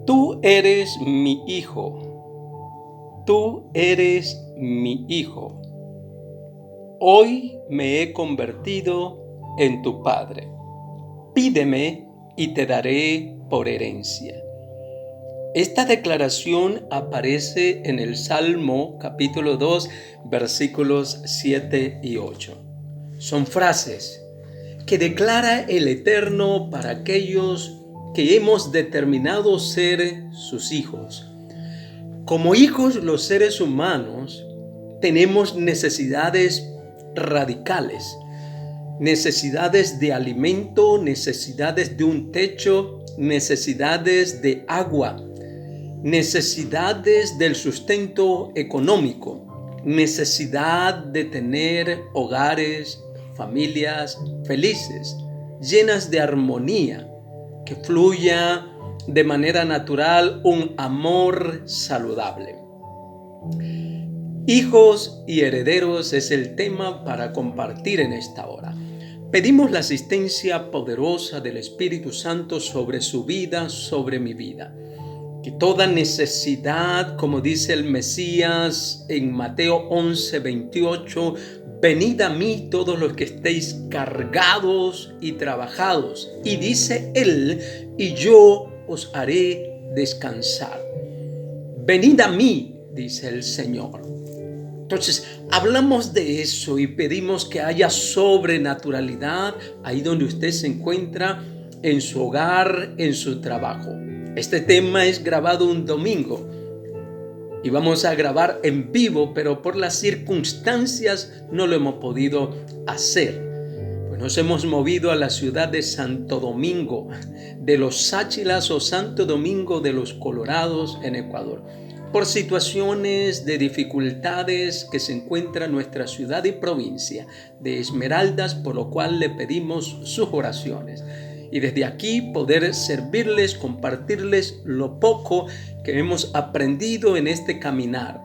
Tú eres mi hijo, tú eres mi hijo. Hoy me he convertido en tu padre. Pídeme y te daré por herencia. Esta declaración aparece en el Salmo capítulo 2, versículos 7 y 8. Son frases que declara el Eterno para aquellos que hemos determinado ser sus hijos. Como hijos, los seres humanos tenemos necesidades radicales, necesidades de alimento, necesidades de un techo, necesidades de agua, necesidades del sustento económico, necesidad de tener hogares, familias felices, llenas de armonía, que fluya de manera natural un amor saludable. Hijos y herederos es el tema para compartir en esta hora. Pedimos la asistencia poderosa del Espíritu Santo sobre su vida, sobre mi vida. Que toda necesidad, como dice el Mesías en Mateo 11:28, venid a mí todos los que estéis cargados y trabajados. Y dice Él, y yo os haré descansar. Venid a mí, dice el Señor. Entonces, hablamos de eso y pedimos que haya sobrenaturalidad ahí donde usted se encuentra, en su hogar, en su trabajo. Este tema es grabado un domingo y vamos a grabar en vivo, pero por las circunstancias no lo hemos podido hacer. Pues nos hemos movido a la ciudad de Santo Domingo, de los Sáchilas o Santo Domingo de los Colorados en Ecuador, por situaciones de dificultades que se encuentra en nuestra ciudad y provincia de Esmeraldas, por lo cual le pedimos sus oraciones. Y desde aquí poder servirles, compartirles lo poco que hemos aprendido en este caminar.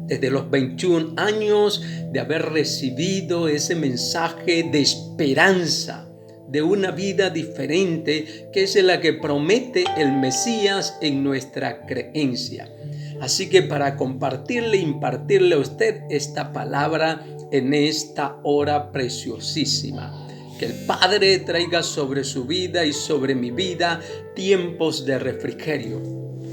Desde los 21 años de haber recibido ese mensaje de esperanza, de una vida diferente, que es la que promete el Mesías en nuestra creencia. Así que para compartirle, impartirle a usted esta palabra en esta hora preciosísima. Que el Padre traiga sobre su vida y sobre mi vida tiempos de refrigerio.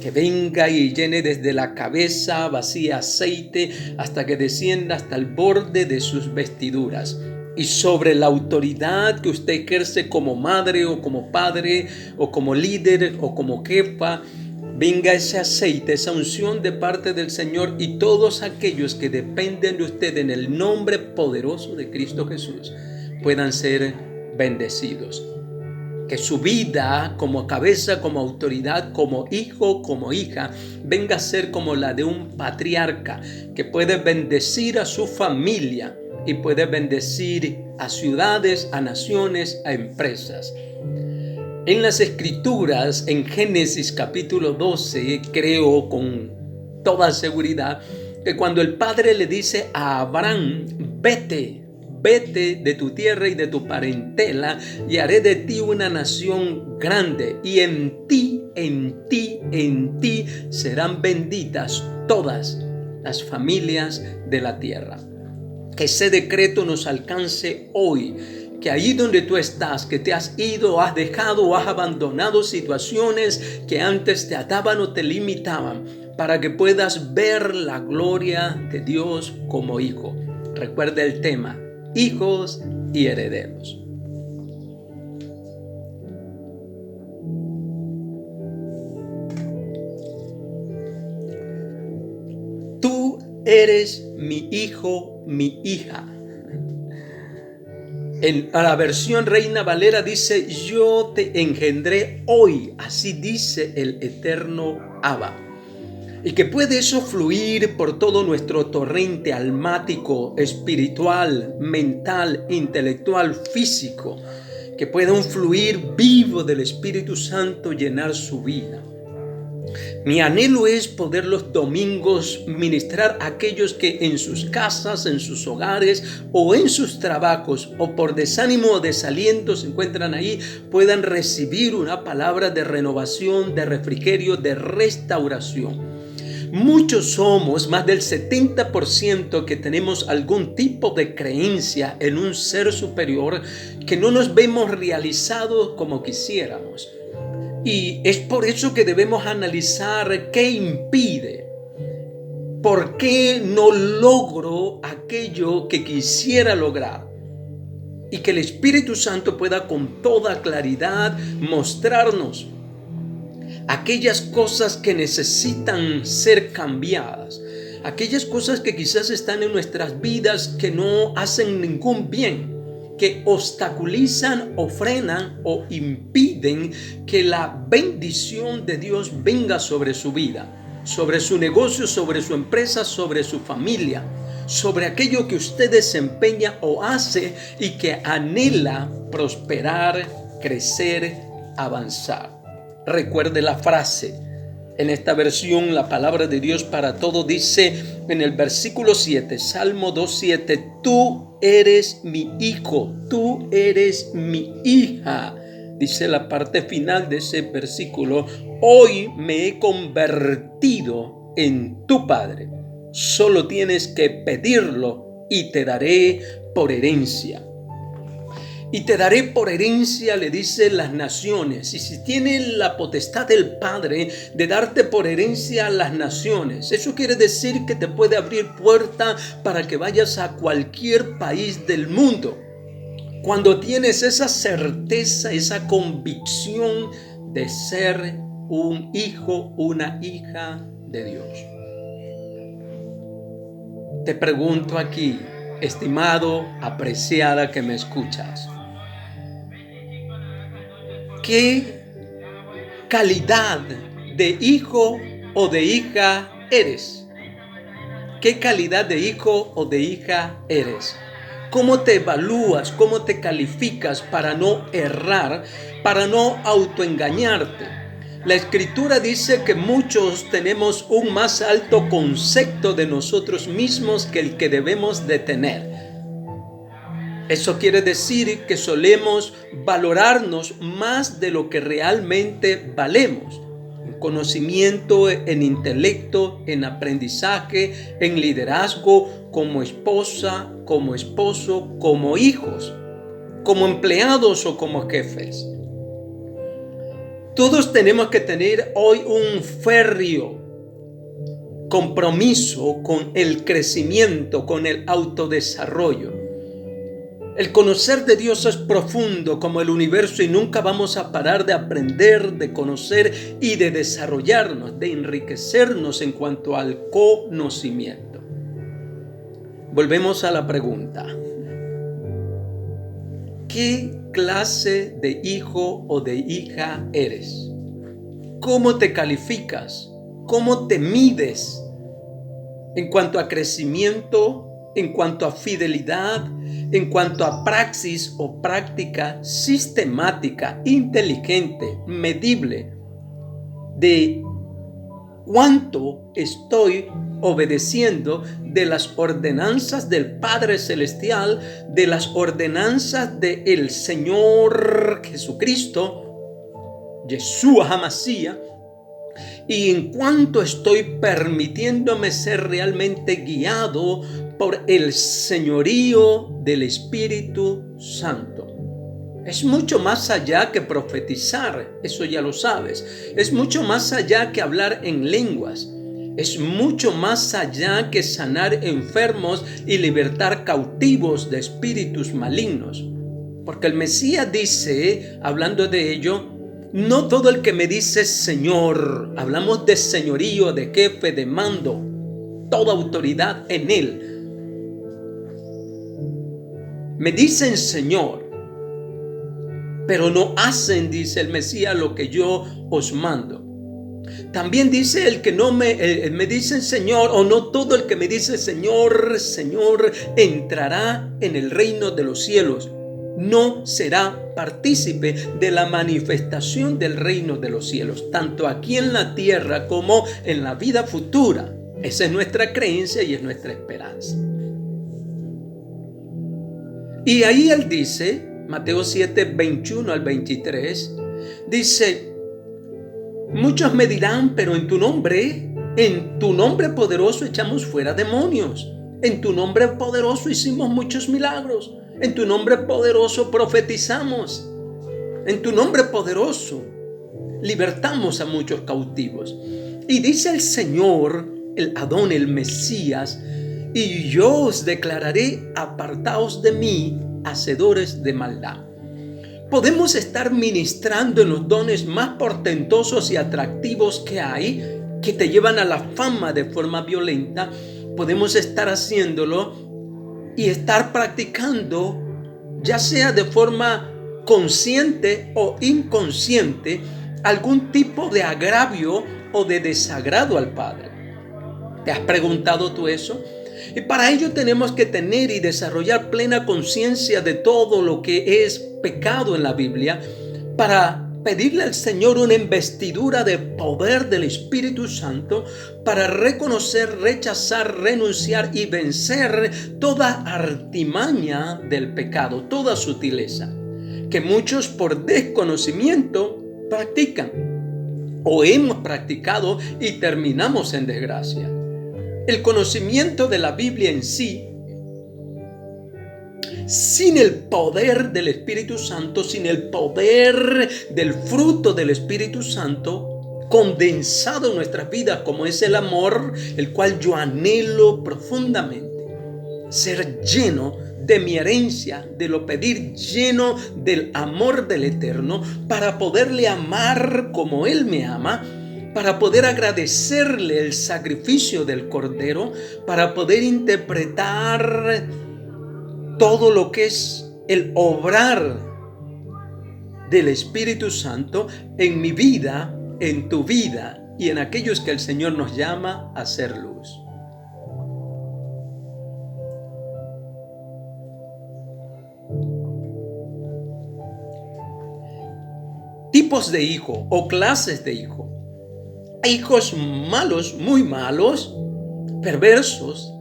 Que venga y llene desde la cabeza, vacía aceite, hasta que descienda hasta el borde de sus vestiduras. Y sobre la autoridad que usted ejerce como madre o como padre o como líder o como jefa, venga ese aceite, esa unción de parte del Señor y todos aquellos que dependen de usted en el nombre poderoso de Cristo Jesús puedan ser bendecidos. Que su vida como cabeza, como autoridad, como hijo, como hija, venga a ser como la de un patriarca que puede bendecir a su familia y puede bendecir a ciudades, a naciones, a empresas. En las Escrituras, en Génesis capítulo 12, creo con toda seguridad que cuando el Padre le dice a Abraham, vete de tu tierra y de tu parentela y haré de ti una nación grande y en ti serán benditas todas las familias de la tierra. Que ese decreto nos alcance hoy. Que ahí donde tú estás, que te has ido, has dejado o has abandonado situaciones que antes te ataban o te limitaban, para que puedas ver la gloria de Dios como hijo. Recuerda el tema, hijos y herederos. Tú eres mi hijo, mi hija. En la versión Reina Valera dice, yo te engendré hoy, así dice el eterno Abba. Y que puede eso fluir por todo nuestro torrente almático, espiritual, mental, intelectual, físico. Que pueda un fluir vivo del Espíritu Santo llenar su vida. Mi anhelo es poder los domingos ministrar a aquellos que en sus casas, en sus hogares o en sus trabajos o por desánimo o desaliento se encuentran ahí, puedan recibir una palabra de renovación, de refrigerio, de restauración. Muchos somos, más del 70% que tenemos algún tipo de creencia en un ser superior que no nos vemos realizados como quisiéramos. Y es por eso que debemos analizar qué impide, por qué no logro aquello que quisiera lograr. Y que el Espíritu Santo pueda con toda claridad mostrarnos aquellas cosas que necesitan ser cambiadas, aquellas cosas que quizás están en nuestras vidas que no hacen ningún bien, que obstaculizan o frenan o impiden que la bendición de Dios venga sobre su vida, sobre su negocio, sobre su empresa, sobre su familia, sobre aquello que usted desempeña o hace y que anhela prosperar, crecer, avanzar. Recuerde la frase. En esta versión, la palabra de Dios para todo dice en el versículo 7, Salmo 2:7, tú eres mi hijo, tú eres mi hija. Dice la parte final de ese versículo, hoy me he convertido en tu padre. Solo tienes que pedirlo y te daré por herencia. Y te daré por herencia, le dice, las naciones. Y si tiene la potestad del Padre de darte por herencia a las naciones, eso quiere decir que te puede abrir puerta para que vayas a cualquier país del mundo. Cuando tienes esa certeza, esa convicción de ser un hijo, una hija de Dios. Te pregunto aquí, estimado, apreciada que me escuchas, ¿qué calidad de hijo o de hija eres? ¿Qué calidad de hijo o de hija eres? ¿Cómo te evalúas? ¿Cómo te calificas para no errar, para no autoengañarte? La Escritura dice que muchos tenemos un más alto concepto de nosotros mismos que el que debemos de tener. Eso quiere decir que solemos valorarnos más de lo que realmente valemos. En conocimiento, en intelecto, en aprendizaje, en liderazgo, como esposa, como esposo, como hijos, como empleados o como jefes. Todos tenemos que tener hoy un férreo compromiso con el crecimiento, con el autodesarrollo. El conocer de Dios es profundo como el universo y nunca vamos a parar de aprender, de conocer y de desarrollarnos, de enriquecernos en cuanto al conocimiento. Volvemos a la pregunta. ¿Qué clase de hijo o de hija eres? ¿Cómo te calificas? ¿Cómo te mides en cuanto a crecimiento? En cuanto a fidelidad, en cuanto a praxis o práctica sistemática, inteligente, medible, de cuánto estoy obedeciendo de las ordenanzas del Padre Celestial, de las ordenanzas del Señor Jesucristo, Yeshua HaMashiach, y en cuanto estoy permitiéndome ser realmente guiado por el señorío del Espíritu Santo. Es mucho más allá que profetizar, eso ya lo sabes. Es mucho más allá que hablar en lenguas. Es mucho más allá que sanar enfermos y libertar cautivos de espíritus malignos. Porque el Mesías dice, hablando de ello, no todo el que me dice Señor, hablamos de señorío, de jefe, de mando, toda autoridad en él. Me dicen Señor, pero no hacen, dice el Mesías, lo que yo os mando. También dice el que no me dicen Señor, o no todo el que me dice Señor, Señor, entrará en el reino de los cielos, no será partícipe de la manifestación del reino de los cielos, tanto aquí en la tierra como en la vida futura. Esa es nuestra creencia y es nuestra esperanza. Y ahí él dice, Mateo 7, 21 al 23, dice: muchos me dirán, pero en tu nombre poderoso echamos fuera demonios. En tu nombre poderoso hicimos muchos milagros. En tu nombre poderoso profetizamos. En tu nombre poderoso libertamos a muchos cautivos. Y dice el Señor, el Adón, el Mesías: y yo os declararé, apartaos de mí, hacedores de maldad. Podemos estar ministrando en los dones más portentosos y atractivos que hay, que te llevan a la fama de forma violenta. Podemos estar haciéndolo y estar practicando, ya sea de forma consciente o inconsciente, algún tipo de agravio o de desagrado al Padre. ¿Te has preguntado tú eso? Y para ello tenemos que tener y desarrollar plena conciencia de todo lo que es pecado en la Biblia, para pedirle al Señor una investidura de poder del Espíritu Santo para reconocer, rechazar, renunciar y vencer toda artimaña del pecado, toda sutileza que muchos por desconocimiento practican o hemos practicado y terminamos en desgracia. El conocimiento de la Biblia en sí, sin el poder del Espíritu Santo, sin el poder del fruto del Espíritu Santo condensado en nuestras vidas, como es el amor, el cual yo anhelo profundamente, ser lleno de mi herencia, de lo pedir, lleno del amor del Eterno, para poderle amar como Él me ama, para poder agradecerle el sacrificio del Cordero, para poder interpretar todo lo que es el obrar del Espíritu Santo en mi vida, en tu vida y en aquellos que el Señor nos llama a ser luz. Tipos de hijo o clases de hijo. Hay hijos malos, muy malos, perversos,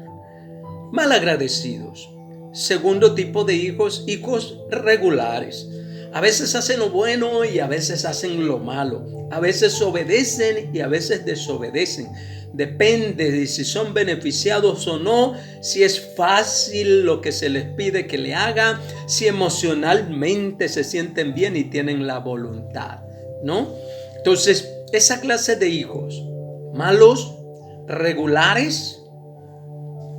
malagradecidos. Segundo tipo de hijos, hijos regulares. A veces hacen lo bueno y a veces hacen lo malo. A veces obedecen y a veces desobedecen. Depende de si son beneficiados o no, si es fácil lo que se les pide que le hagan, si emocionalmente se sienten bien y tienen la voluntad, ¿no? Entonces, esa clase de hijos, malos, regulares,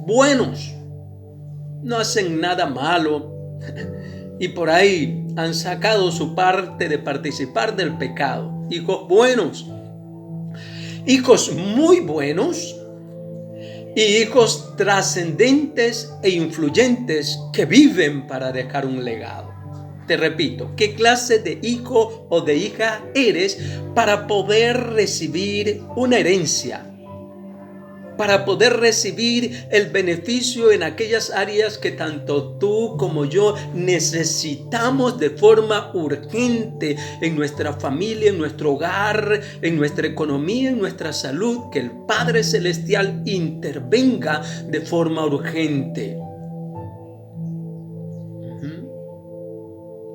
buenos, no hacen nada malo y por ahí han sacado su parte de participar del pecado. Hijos buenos, hijos muy buenos y hijos trascendentes e influyentes que viven para dejar un legado. Te repito, ¿qué clase de hijo o de hija eres para poder recibir una herencia? Para poder recibir el beneficio en aquellas áreas que tanto tú como yo necesitamos de forma urgente en nuestra familia, en nuestro hogar, en nuestra economía, en nuestra salud, que el Padre Celestial intervenga de forma urgente.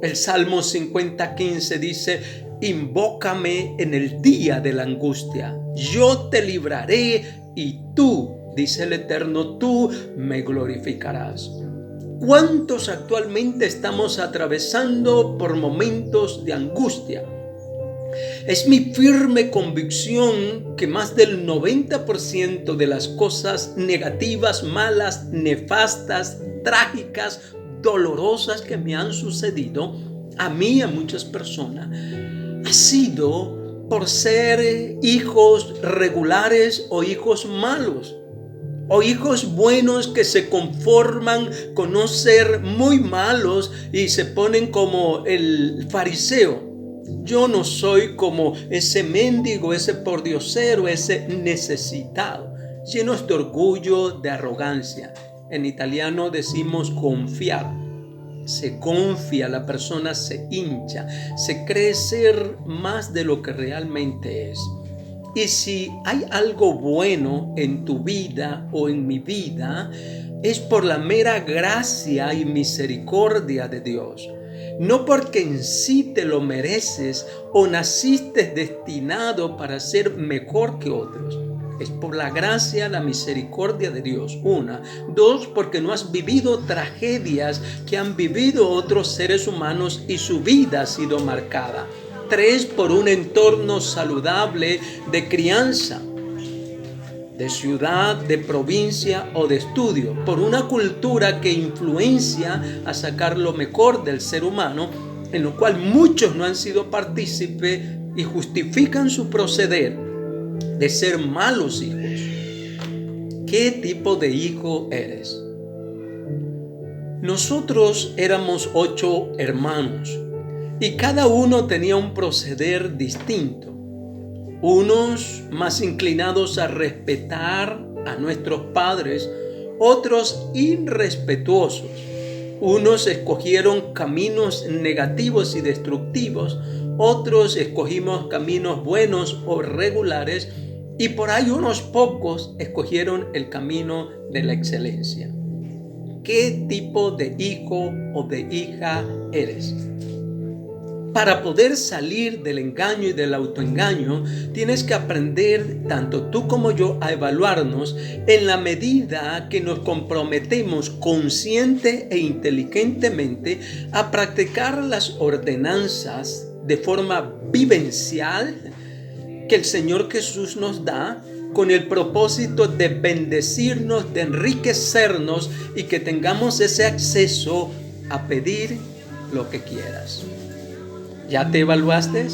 El Salmo 50:15 dice: invócame en el día de la angustia, yo te libraré y tú, dice el Eterno, tú me glorificarás. ¿Cuántos actualmente estamos atravesando por momentos de angustia? Es mi firme convicción que más del 90% de las cosas negativas, malas, nefastas, trágicas, dolorosas que me han sucedido a mí y a muchas personas ha sido por ser hijos regulares o hijos malos o hijos buenos que se conforman con no ser muy malos y se ponen como el fariseo. Yo no soy como ese mendigo, ese pordiosero, ese necesitado, llenos de orgullo, de arrogancia. En italiano decimos confiar. se confía, la persona se hincha, se cree ser más de lo que realmente es. Y si hay algo bueno en tu vida o en mi vida, es por la mera gracia y misericordia de Dios. No porque en sí te lo mereces o naciste destinado para ser mejor que otros. Es por la gracia, la misericordia de Dios. Una. Dos, porque no has vivido tragedias que han vivido otros seres humanos y su vida ha sido marcada. Tres, por un entorno saludable de crianza, de ciudad, de provincia o de estudio, por una cultura que influencia a sacar lo mejor del ser humano, en lo cual muchos no han sido partícipes y justifican su proceder de ser malos hijos. ¿Qué tipo de hijo eres? Nosotros éramos 8 hermanos y cada uno tenía un proceder distinto. Unos más inclinados a respetar a nuestros padres, otros irrespetuosos. Unos escogieron caminos negativos y destructivos, otros escogimos caminos buenos o regulares, y por ahí unos pocos escogieron el camino de la excelencia. ¿Qué tipo de hijo o de hija eres? Para poder salir del engaño y del autoengaño, tienes que aprender, tanto tú como yo, a evaluarnos en la medida que nos comprometemos consciente e inteligentemente a practicar las ordenanzas de forma vivencial que el Señor Jesús nos da, con el propósito de bendecirnos, de enriquecernos y que tengamos ese acceso a pedir lo que quieras. ¿Ya te evaluaste?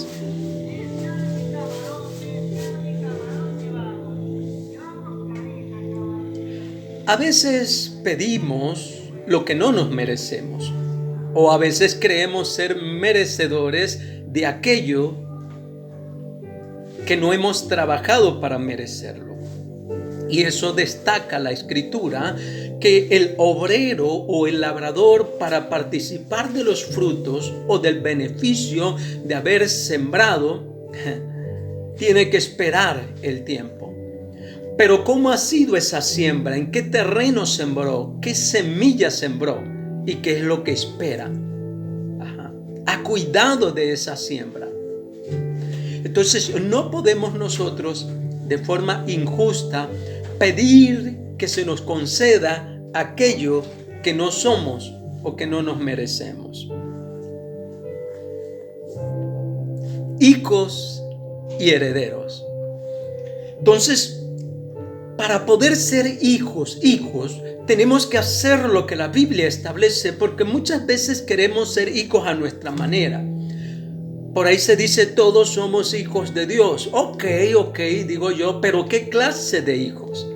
A veces pedimos lo que no nos merecemos, o a veces creemos ser merecedores de aquello que no hemos trabajado para merecerlo. Y eso destaca la Escritura, que el obrero o el labrador, para participar de los frutos o del beneficio de haber sembrado, tiene que esperar el tiempo. Pero ¿cómo ha sido esa siembra? ¿En qué terreno sembró? ¿Qué semilla sembró? ¿Y qué es lo que espera? Ha cuidado de esa siembra. Entonces no podemos nosotros de forma injusta pedir que se nos conceda aquello que no somos o que no nos merecemos. Hijos y herederos. Entonces, para poder ser hijos, tenemos que hacer lo que la Biblia establece, porque muchas veces queremos ser hijos a nuestra manera. Por ahí se dice, todos somos hijos de Dios. Ok, digo yo, pero ¿qué clase de hijos?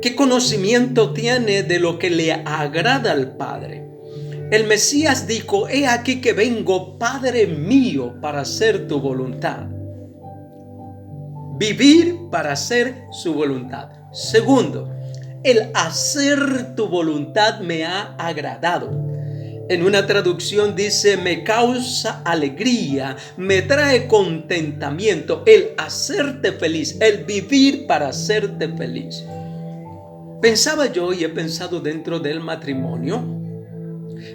¿Qué conocimiento tiene de lo que le agrada al Padre? El Mesías dijo, he aquí que vengo, Padre mío, para hacer tu voluntad. Vivir para hacer su voluntad. Segundo, el hacer tu voluntad me ha agradado. En una traducción dice, me causa alegría, me trae contentamiento, el hacerte feliz, el vivir para hacerte feliz. Pensaba yo, y he pensado dentro del matrimonio,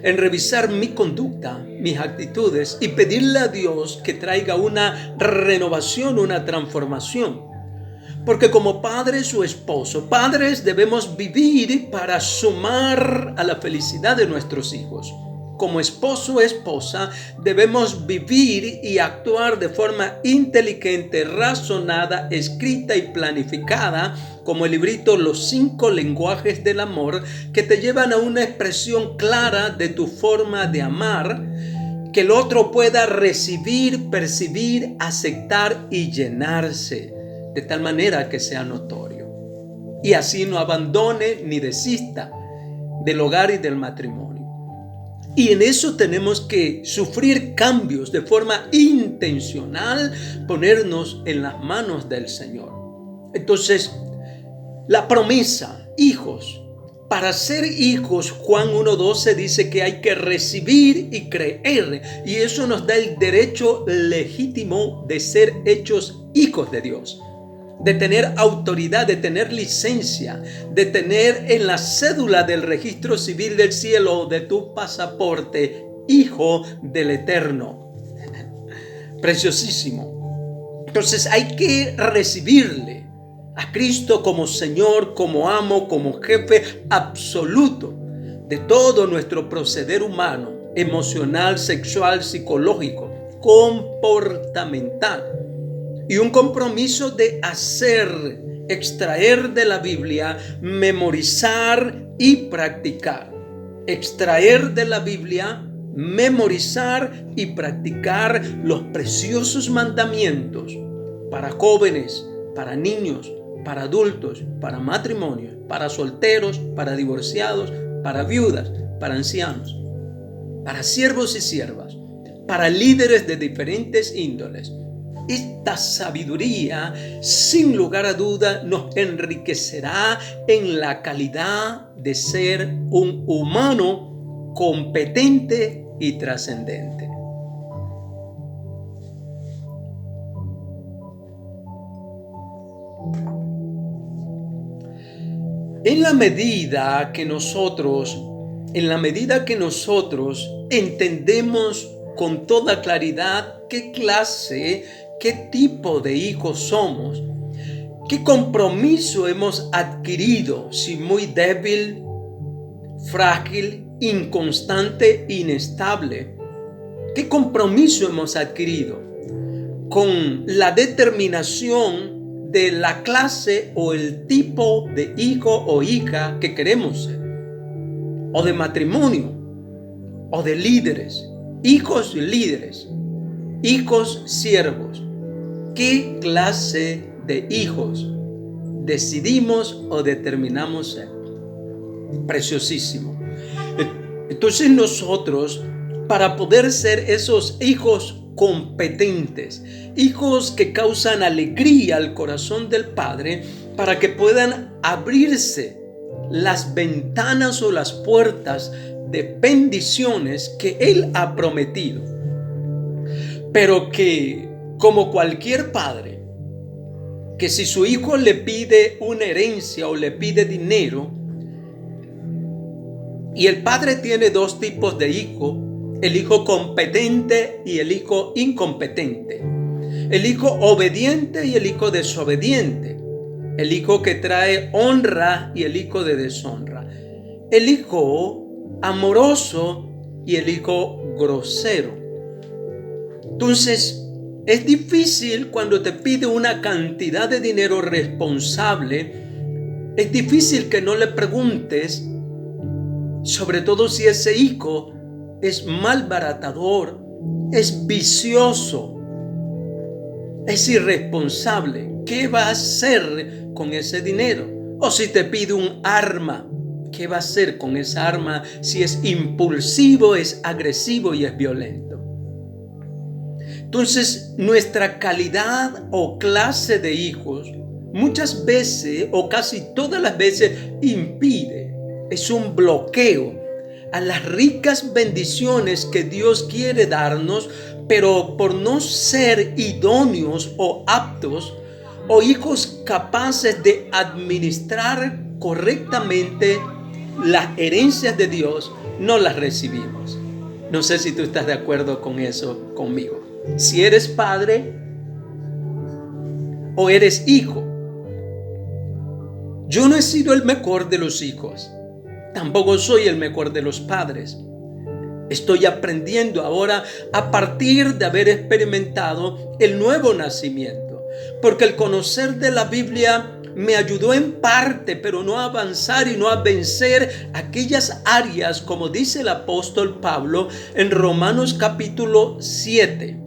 en revisar mi conducta, mis actitudes y pedirle a Dios que traiga una renovación, una transformación. Porque como padres o esposos, padres debemos vivir para sumar a la felicidad de nuestros hijos. Como esposo o esposa debemos vivir y actuar de forma inteligente, razonada, escrita y planificada, como el librito Los 5 lenguajes del amor, que te llevan a una expresión clara de tu forma de amar, que el otro pueda recibir, percibir, aceptar y llenarse, de tal manera que sea notorio. Y así no abandone ni desista del hogar y del matrimonio. Y en eso tenemos que sufrir cambios de forma intencional, ponernos en las manos del Señor. Entonces, la promesa, hijos, Para ser hijos, Juan 1:12 dice que hay que recibir y creer, y eso nos da el derecho legítimo de ser hechos hijos de Dios, de tener autoridad, de tener licencia, de tener en la cédula del registro civil del cielo de tu pasaporte, hijo del Eterno. Preciosísimo. Entonces hay que recibirle a Cristo como Señor, como amo, como jefe absoluto de todo nuestro proceder humano, emocional, sexual, psicológico, comportamental. Y un compromiso de hacer, extraer de la Biblia, memorizar y practicar. Extraer de la Biblia, memorizar y practicar los preciosos mandamientos para jóvenes, para niños, para adultos, para matrimonios, para solteros, para divorciados, para viudas, para ancianos, para siervos y siervas, para líderes de diferentes índoles. Esta sabiduría, sin lugar a duda, nos enriquecerá en la calidad de ser un humano competente y trascendente. En la medida que nosotros entendemos con toda claridad qué clase, qué tipo de hijos somos, qué compromiso hemos adquirido, si muy débil, frágil, inconstante, inestable, qué compromiso hemos adquirido con la determinación de la clase o el tipo de hijo o hija que queremos ser, o de matrimonio, o de líderes, hijos líderes, hijos siervos. ¿Qué clase de hijos decidimos o determinamos ser? Preciosísimo. Entonces nosotros, para poder ser esos hijos competentes, hijos que causan alegría al corazón del Padre, para que puedan abrirse las ventanas o las puertas de bendiciones que Él ha prometido, pero que, como cualquier padre, que si su hijo le pide una herencia o le pide dinero, y el padre tiene dos tipos de hijo, el hijo competente y el hijo incompetente, el hijo obediente y el hijo desobediente, el hijo que trae honra y el hijo de deshonra, el hijo amoroso y el hijo grosero. Entonces, es difícil cuando te pide una cantidad de dinero responsable, es difícil que no le preguntes, sobre todo si ese hijo es malbaratador, es vicioso, es irresponsable. ¿Qué va a hacer con ese dinero? O si te pide un arma, ¿qué va a hacer con esa arma si es impulsivo, es agresivo y es violento? Entonces, nuestra calidad o clase de hijos muchas veces o casi todas las veces impide, es un bloqueo a las ricas bendiciones que Dios quiere darnos, pero por no ser idóneos o aptos o hijos capaces de administrar correctamente las herencias de Dios, no las recibimos. No sé si tú estás de acuerdo con eso conmigo. Si eres padre o eres hijo, yo no he sido el mejor de los hijos. Tampoco soy el mejor de los padres. Estoy aprendiendo ahora a partir de haber experimentado el nuevo nacimiento, porque el conocer de la Biblia me ayudó en parte, pero no a avanzar y no a vencer aquellas áreas, como dice el apóstol Pablo en Romanos capítulo 7,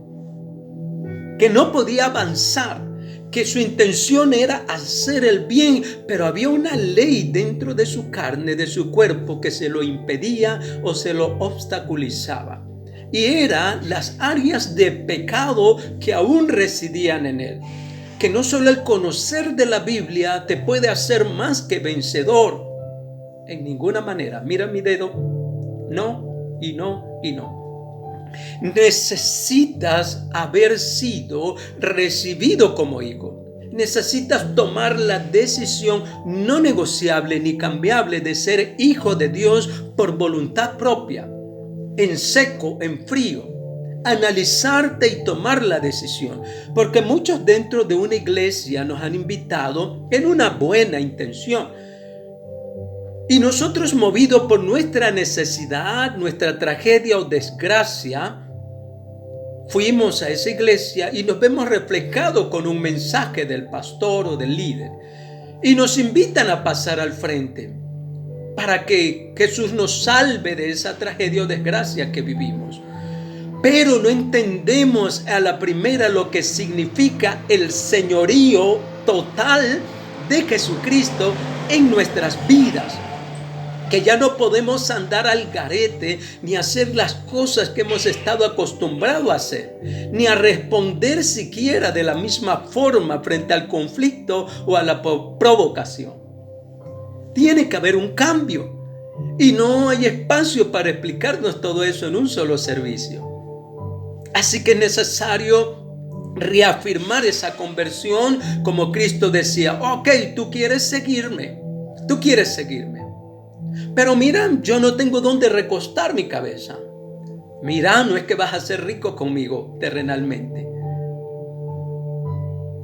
que no podía avanzar, que su intención era hacer el bien, pero había una ley dentro de su carne, de su cuerpo, que se lo impedía o se lo obstaculizaba. Y eran las áreas de pecado que aún residían en él. Que no solo el conocer de la Biblia te puede hacer más que vencedor en ninguna manera. Mira mi dedo. No, y no, y no. Necesitas haber sido recibido como hijo. Necesitas tomar la decisión no negociable ni cambiable de ser hijo de Dios por voluntad propia, en seco, en frío. Analizarte y tomar la decisión, porque muchos dentro de una iglesia nos han invitado en una buena intención. Y nosotros, movidos por nuestra necesidad, nuestra tragedia o desgracia, fuimos a esa iglesia y nos vemos reflejados con un mensaje del pastor o del líder. Y nos invitan a pasar al frente para que Jesús nos salve de esa tragedia o desgracia que vivimos. Pero no entendemos a la primera lo que significa el señorío total de Jesucristo en nuestras vidas. Que ya no podemos andar al garete ni hacer las cosas que hemos estado acostumbrados a hacer, ni a responder siquiera de la misma forma frente al conflicto o a la provocación. Tiene que haber un cambio y no hay espacio para explicarnos todo eso en un solo servicio. Así que es necesario reafirmar esa conversión, como Cristo decía: ok, tú quieres seguirme. Pero mira, yo no tengo dónde recostar mi cabeza. Mira, no es que vas a ser rico conmigo terrenalmente.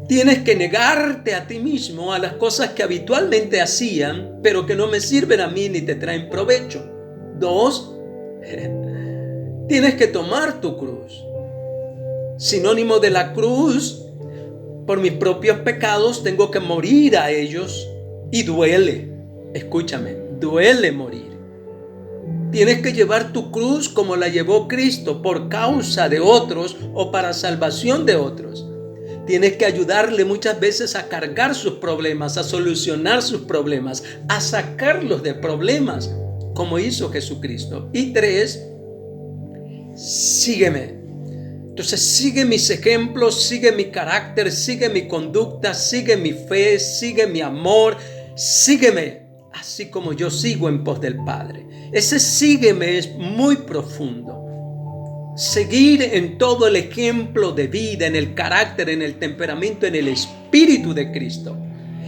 Tienes que negarte a ti mismo a las cosas que habitualmente hacían, pero que no me sirven a mí ni te traen provecho. 2, tienes que tomar tu cruz. Sinónimo de la cruz, por mis propios pecados tengo que morir a ellos y duele. Escúchame, duele morir. Tienes que llevar tu cruz como la llevó Cristo, por causa de otros o para salvación de otros. Tienes que ayudarle muchas veces a cargar sus problemas, a solucionar sus problemas, a sacarlos de problemas, como hizo Jesucristo. Y 3, sígueme. Entonces sigue mis ejemplos, sigue mi carácter, sigue mi conducta, sigue mi fe, sigue mi amor, sígueme, así como yo sigo en pos del Padre. Ese sígueme es muy profundo. Seguir en todo el ejemplo de vida, en el carácter, en el temperamento, en el espíritu de Cristo.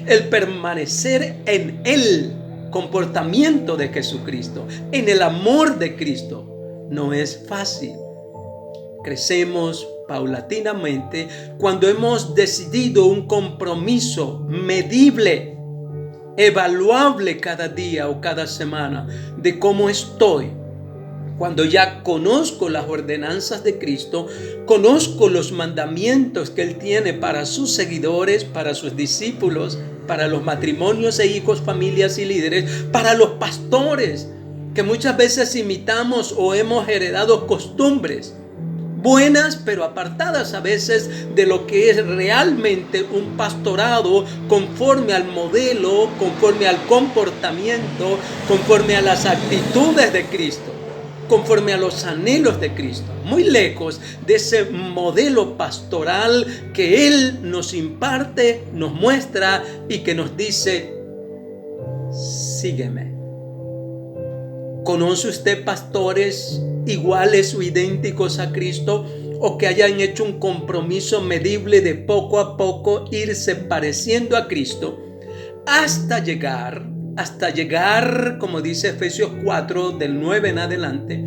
El permanecer en el comportamiento de Jesucristo, en el amor de Cristo, no es fácil. Crecemos paulatinamente cuando hemos decidido un compromiso medible, evaluable cada día o cada semana de cómo estoy. Cuando ya conozco las ordenanzas de Cristo, conozco los mandamientos que Él tiene para sus seguidores, para sus discípulos, para los matrimonios e hijos, familias y líderes, para los pastores, que muchas veces imitamos o hemos heredado costumbres buenas, pero apartadas a veces de lo que es realmente un pastorado conforme al modelo, conforme al comportamiento, conforme a las actitudes de Cristo, conforme a los anhelos de Cristo. Muy lejos de ese modelo pastoral que Él nos imparte, nos muestra y que nos dice: sígueme. ¿Conoce usted pastores iguales o idénticos a Cristo, o que hayan hecho un compromiso medible de poco a poco irse pareciendo a Cristo hasta llegar, como dice Efesios 4, del 9 en adelante,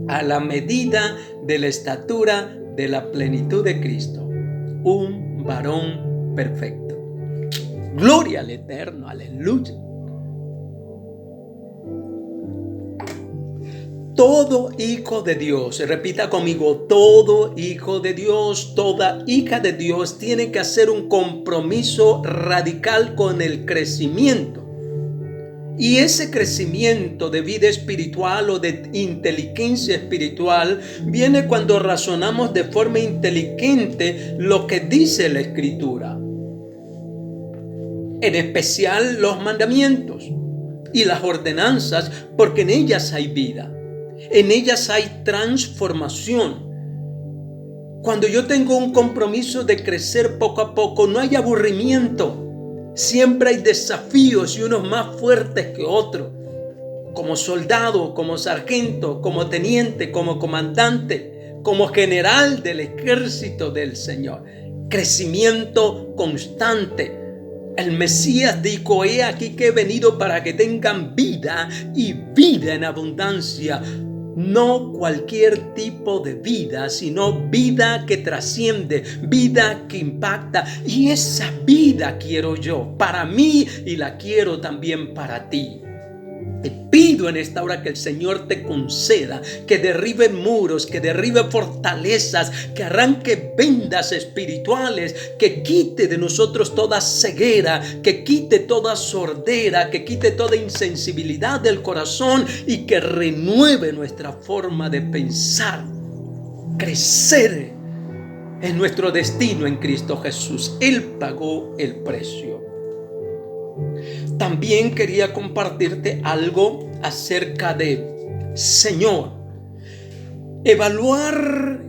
a la medida de la estatura de la plenitud de Cristo, un varón perfecto? Gloria al Eterno, aleluya. Todo hijo de Dios, repita conmigo, todo hijo de Dios, toda hija de Dios tiene que hacer un compromiso radical con el crecimiento. Y ese crecimiento de vida espiritual o de inteligencia espiritual viene cuando razonamos de forma inteligente lo que dice la Escritura. En especial los mandamientos y las ordenanzas, porque en ellas hay vida. En ellas hay transformación. Cuando yo tengo un compromiso de crecer poco a poco, no hay aburrimiento. Siempre hay desafíos y unos más fuertes que otros. como soldado, como sargento, como teniente, como comandante, como general del ejército del Señor. Crecimiento constante. El Mesías dijo: he aquí que he venido para que tengan vida y vida en abundancia. No cualquier tipo de vida, sino vida que trasciende, vida que impacta. Y esa vida quiero yo para mí y la quiero también para ti. Te pido en esta hora que el Señor te conceda, que derribe muros, que derribe fortalezas, que arranque vendas espirituales, que quite de nosotros toda ceguera, que quite toda sordera, que quite toda insensibilidad del corazón y que renueve nuestra forma de pensar. Crecer es nuestro destino en Cristo Jesús. Él pagó el precio. También quería compartirte algo acerca de, Señor, evaluar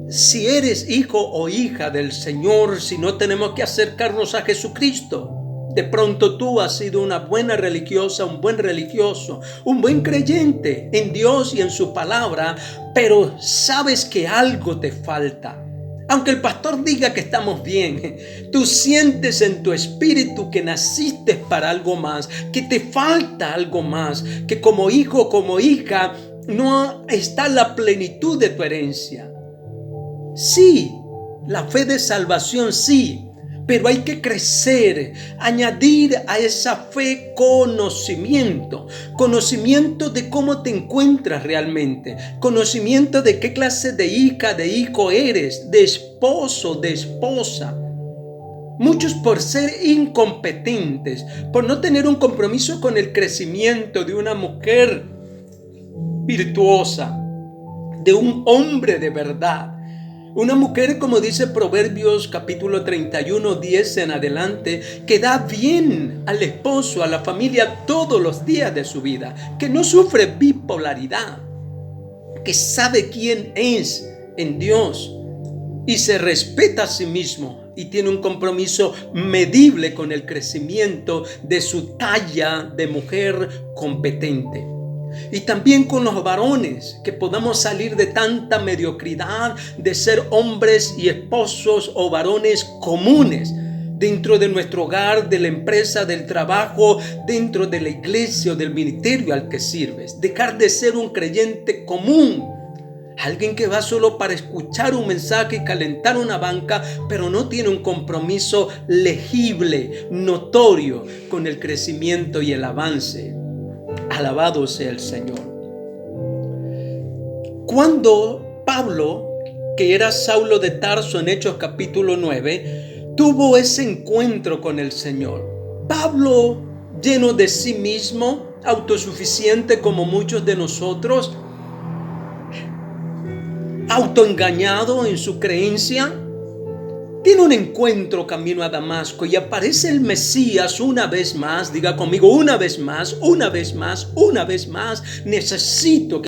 si eres hijo o hija del Señor, si no tenemos que acercarnos a Jesucristo. De pronto tú has sido una buena religiosa, un buen religioso, un buen creyente en Dios y en su palabra, pero sabes que algo te falta. Aunque el pastor diga que estamos bien, tú sientes en tu espíritu que naciste para algo más, que te falta algo más, que como hijo, como hija, no está la plenitud de tu herencia. Sí, la fe de salvación sí, pero hay que crecer, añadir a esa fe conocimiento de cómo te encuentras realmente, conocimiento de qué clase de hija, de hijo eres, de esposo, de esposa. Muchos por ser incompetentes, por no tener un compromiso con el crecimiento de una mujer virtuosa, de un hombre de verdad. Una mujer, como dice Proverbios capítulo 31, 10 en adelante, que da bien al esposo, a la familia todos los días de su vida, que no sufre bipolaridad, que sabe quién es en Dios y se respeta a sí mismo y tiene un compromiso medible con el crecimiento de su talla de mujer competente. Y también con los varones, que podamos salir de tanta mediocridad de ser hombres y esposos o varones comunes dentro de nuestro hogar, de la empresa, del trabajo, dentro de la iglesia o del ministerio al que sirves. Dejar de ser un creyente común, alguien que va solo para escuchar un mensaje y calentar una banca, pero no tiene un compromiso legible, notorio con el crecimiento y el avance. Alabado sea el Señor. Cuando Pablo, que era Saulo de Tarso en Hechos capítulo 9, tuvo ese encuentro con el Señor. Pablo, lleno de sí mismo, autosuficiente como muchos de nosotros, autoengañado en su creencia, tiene un encuentro camino a Damasco y aparece el Mesías una vez más. Diga conmigo: una vez más, una vez más, una vez más. Necesito que